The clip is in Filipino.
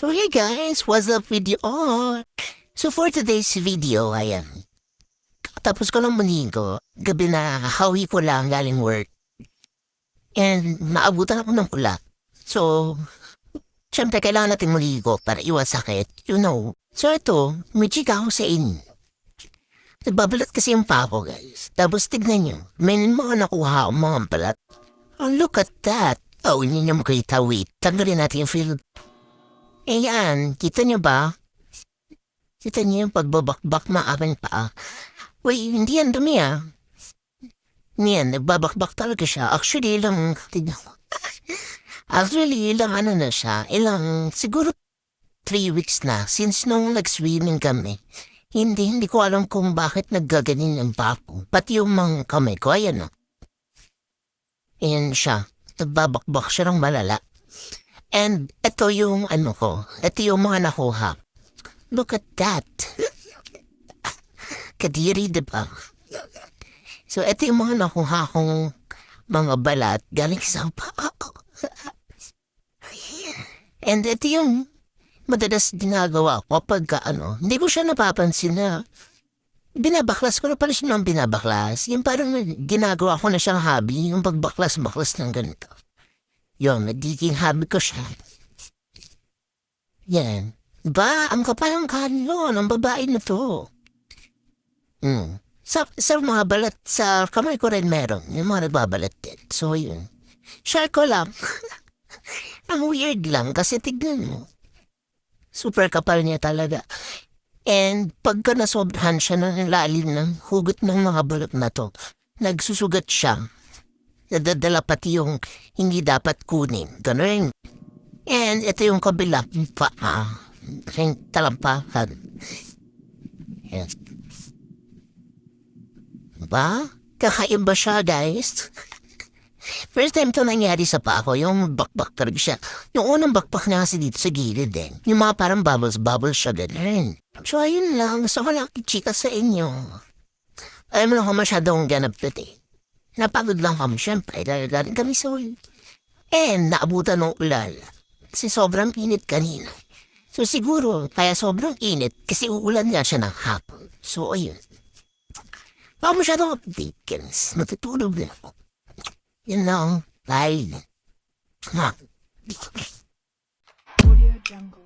So hey guys, what's up with you all? So for today's video, ayan. Tapos ko lang maligo, gabi na hawi ko lang galing work. And naabutan ako ng ulan. So, syempre kailangan natin maligo para iwas sakit, you know. So ito, may chika ako sa inyo. Nagbabalat kasi yung pako guys. Tapos tignan nyo, may mga nakuha akong mga balat. Oh, look at that. Oh, hindi nyo makita, wait. Tanggalin natin yung film. Ayan, kita nyo ba? Kita nyo yung pagbabakbak na aking paa. Wait, hindi yan dumi ah. Hindi yan, nagbabakbak talaga siya. Actually, ilang, tignan ko. Actually, ilang ano na siya. Ilang, siguro 3 weeks na since nung nag-swimming kami. Hindi ko alam kung bakit naggaganin ang pako. Pati yung mga kamay ko, ayan o. Ayan siya. Nagbabakbak siya ng malala. And ito yung ano ko. Ito yung mga nakuha. Look at that. Kadiri, diba? So ito yung mga nakuha kong mga balat galing sa pako. And ito yung madalas ginagawa ko pagka ano. Hindi ko siya napapansin na binabaklas ko na pala siya ng binabaklas. Yung parang ginagawa ko na siyang hobby, yung pagbaklas-baklas ng ganito. Yun, nagiging hobby ko siya. Yan. Diba? Ang kapal ng kalon ng babae na to. Sa mga balat, sa kamay ko rin meron. Yung mga nagbabalat din. So, yun. Share ko lang. Ang weird lang kasi tignan mo. Super kapal niya talaga. And pagka nasobrahan siya ng lalim ng hugot ng mga balat na to, nagsusugat siya. Nadadala pati yung hindi dapat kunin. Ganun. And ito yung kabila paa. Yung talampakan. Yes. Diba? Kakaiba siya, guys. First time to nangyari sa paa ko, yung bakbak talaga siya. Yung unang bakbak niya kasi dito sa gilid din. Yung mga parang bubbles siya, ganun. So, ayun lang. So, wala kichika sa inyo. Alam mo na kung masyadong ganap dito. Napagod lang kami, syempre, dahil galing kami sa ulan. And naabutan ng ulan. Kasi sobrang init kanina. So siguro, kaya sobrang init kasi uulan nga siya ng hapon. So ayun. Baka masyadong update, guys. Matutulog na ako. Yan lang. Bye. Audio Jungle.